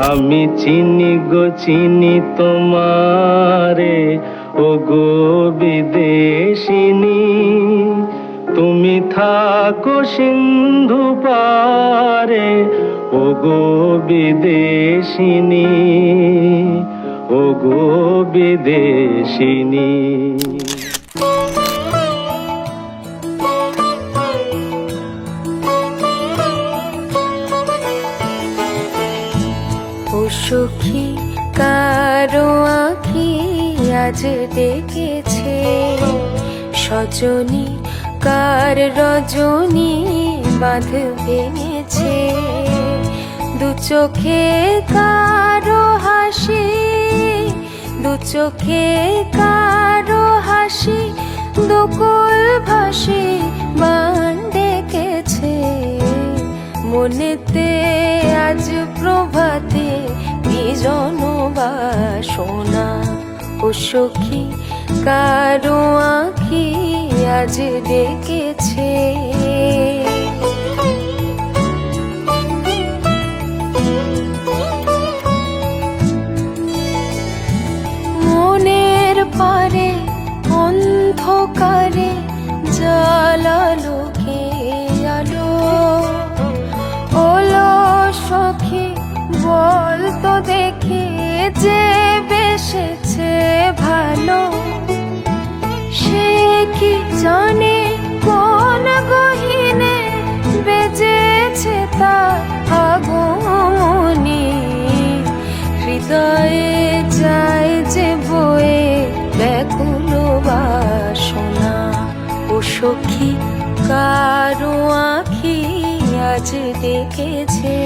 আমি চিনি গো চিনি তোমারে, ও গো বিদেশিনী। তুমি থাকো সিন্ধু পারে, ও গো বিদেশিনী, ও গো বিদেশিনী। ও সখী কারো আঁখি আজ ডেকেছে, সজনী কার রজনী বাঁধ ভেঙেছে। দু চোখে কারো হাসি, দু চোখে কারো হাসি, দুকুল ভাসি বান ডেকেছে। মনেতে আজ প্রভাতে বিজন বাসনা, ও সখী কারো আঁখি আজ ডেকেছে। মনের পারে অন্ধকারে জ্বালালো কে আলো, ওলো সখী বল তো দেখি যে বেসেছে ভালো। সে কি জানে কোন গহীনে বেজেছে তার আগমনী। হৃদয়ে যায় যে বয়ে ব্যাকুল বাসনা, ও সখী কারো আঁখি আজ ডেকেছে।